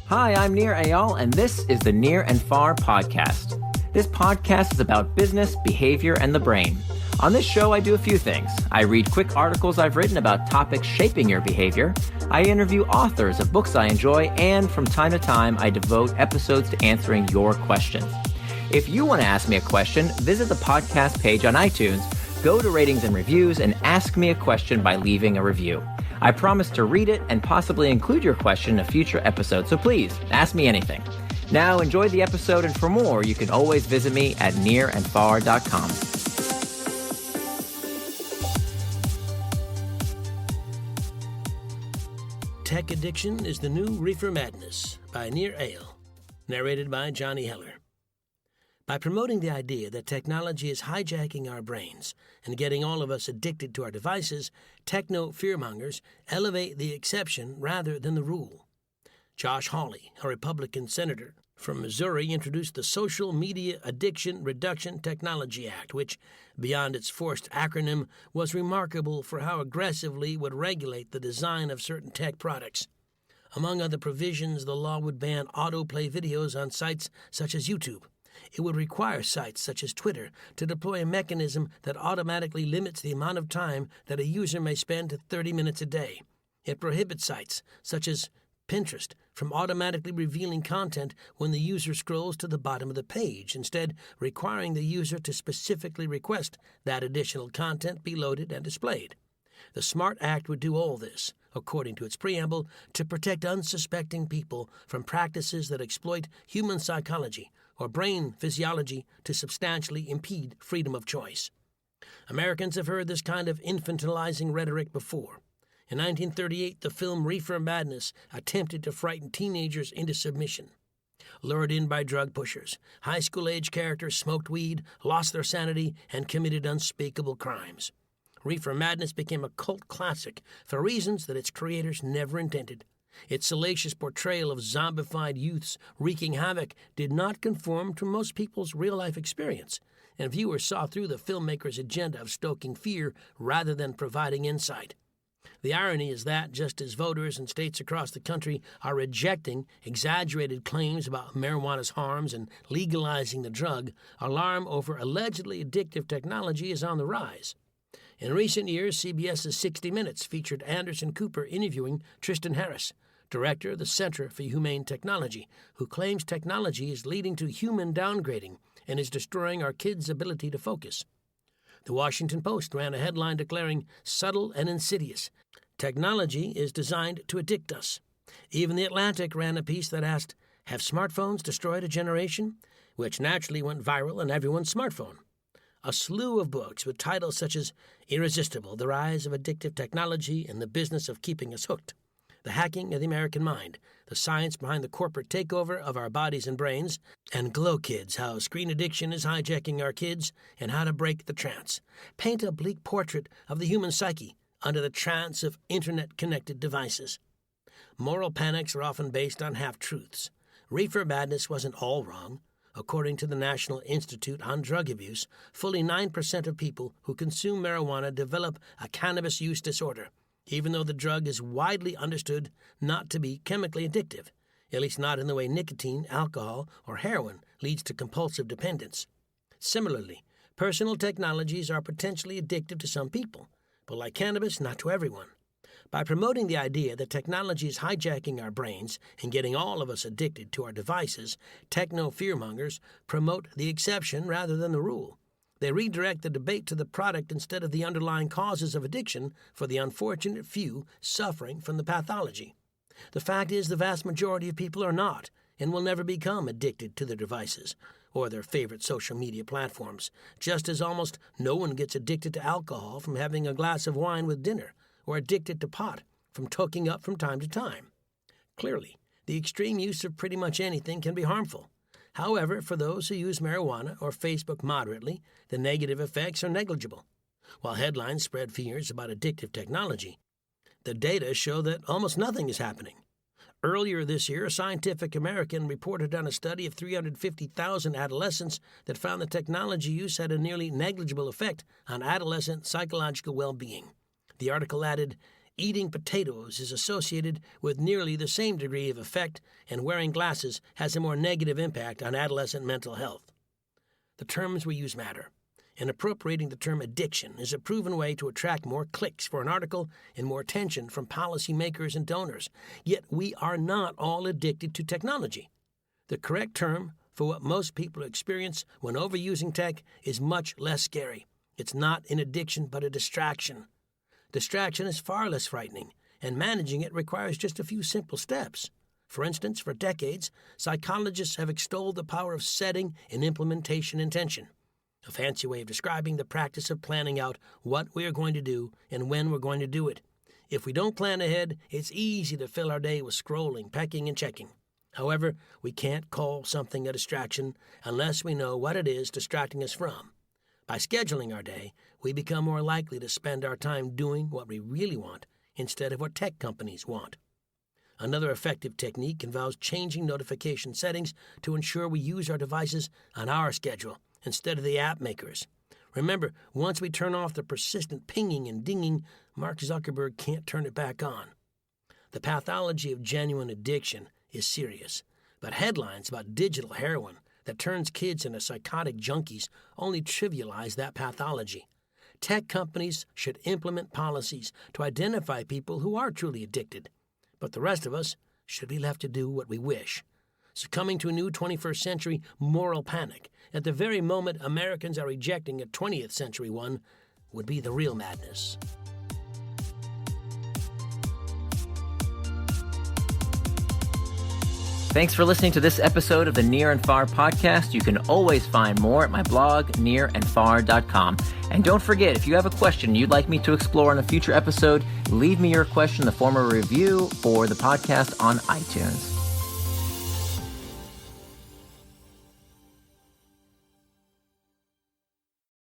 Hi, I'm Nir Eyal, and this is the Near and Far podcast. This podcast is about business, behavior, and the brain. On this show, I do a few things. I read quick articles I've written about topics shaping your behavior. I interview authors of books I enjoy, and from time to time, I devote episodes to answering your questions. If you want to ask me a question, visit the podcast page on iTunes, go to ratings and reviews, and ask me a question by leaving a review. I promise to read it and possibly include your question in a future episode, so please, ask me anything. Now, enjoy the episode, and for more, you can always visit me at nearandfar.com. Tech Addiction is the New Reefer Madness by Nir Eyal, narrated by Johnny Heller. By promoting the idea that technology is hijacking our brains and getting all of us addicted to our devices, techno-fearmongers elevate the exception rather than the rule. Josh Hawley, a Republican senator from Missouri, introduced the Social Media Addiction Reduction Technology Act, which, beyond its forced acronym, was remarkable for how aggressively it would regulate the design of certain tech products. Among other provisions, the law would ban autoplay videos on sites such as YouTube. It would require sites such as Twitter to deploy a mechanism that automatically limits the amount of time that a user may spend to 30 minutes a day. It prohibits sites such as Pinterest from automatically revealing content when the user scrolls to the bottom of the page, instead requiring the user to specifically request that additional content be loaded and displayed. The SMART Act would do all this, according to its preamble, to protect unsuspecting people from practices that exploit human psychology or brain physiology to substantially impede freedom of choice. Americans have heard this kind of infantilizing rhetoric before. In 1938, the film Reefer Madness attempted to frighten teenagers into submission. Lured in by drug pushers, high school-age characters smoked weed, lost their sanity, and committed unspeakable crimes. Reefer Madness became a cult classic for reasons that its creators never intended. Its salacious portrayal of zombified youths wreaking havoc did not conform to most people's real-life experience, and viewers saw through the filmmaker's agenda of stoking fear rather than providing insight. The irony is that, just as voters in states across the country are rejecting exaggerated claims about marijuana's harms and legalizing the drug, alarm over allegedly addictive technology is on the rise. In recent years, CBS's 60 Minutes featured Anderson Cooper interviewing Tristan Harris, director of the Center for Humane Technology, who claims technology is leading to human downgrading and is destroying our kids' ability to focus. The Washington Post ran a headline declaring, "Subtle and insidious. Technology is designed to addict us." Even The Atlantic ran a piece that asked, "Have smartphones destroyed a generation?" which naturally went viral on everyone's smartphone. A slew of books with titles such as Irresistible, The Rise of Addictive Technology and the Business of Keeping Us Hooked, The Hacking of the American Mind, The Science Behind the Corporate Takeover of Our Bodies and Brains, and Glow Kids, How Screen Addiction is Hijacking Our Kids and How to Break the Trance, paint a bleak portrait of the human psyche under the trance of internet-connected devices. Moral panics are often based on half-truths. Reefer Madness wasn't all wrong. According to the National Institute on Drug Abuse, fully 9% of people who consume marijuana develop a cannabis use disorder, even though the drug is widely understood not to be chemically addictive, at least not in the way nicotine, alcohol, or heroin leads to compulsive dependence. Similarly, personal technologies are potentially addictive to some people, but like cannabis, not to everyone. By promoting the idea that technology is hijacking our brains and getting all of us addicted to our devices, techno-fearmongers promote the exception rather than the rule. They redirect the debate to the product instead of the underlying causes of addiction for the unfortunate few suffering from the pathology. The fact is, the vast majority of people are not and will never become addicted to their devices or their favorite social media platforms, just as almost no one gets addicted to alcohol from having a glass of wine with dinner or addicted to pot from toking up from time to time. Clearly, the extreme use of pretty much anything can be harmful. However, for those who use marijuana or Facebook moderately, the negative effects are negligible. While headlines spread fears about addictive technology, the data show that almost nothing is happening. Earlier this year, Scientific American reported on a study of 350,000 adolescents that found that technology use had a nearly negligible effect on adolescent psychological well-being. The article added, eating potatoes is associated with nearly the same degree of effect, and wearing glasses has a more negative impact on adolescent mental health. The terms we use matter, and appropriating the term addiction is a proven way to attract more clicks for an article and more attention from policymakers and donors. Yet we are not all addicted to technology. The correct term for what most people experience when overusing tech is much less scary. It's not an addiction, but a distraction. Distraction is far less frightening, and managing it requires just a few simple steps. For instance, for decades, psychologists have extolled the power of setting and implementation intention, a fancy way of describing the practice of planning out what we are going to do and when we're going to do it. If we don't plan ahead, it's easy to fill our day with scrolling, pecking, and checking. However, we can't call something a distraction unless we know what it is distracting us from. By scheduling our day, we become more likely to spend our time doing what we really want instead of what tech companies want. Another effective technique involves changing notification settings to ensure we use our devices on our schedule instead of the app makers. Remember, once we turn off the persistent pinging and dinging, Mark Zuckerberg can't turn it back on. The pathology of genuine addiction is serious, but headlines about digital heroin that turns kids into psychotic junkies only trivialize that pathology. Tech companies should implement policies to identify people who are truly addicted, but the rest of us should be left to do what we wish. Succumbing to a new 21st century moral panic at the very moment Americans are rejecting a 20th century one would be the real madness. Thanks for listening to this episode of the Near and Far podcast. You can always find more at my blog, nearandfar.com. And don't forget, if you have a question you'd like me to explore in a future episode, leave me your question in the form of a review for the podcast on iTunes.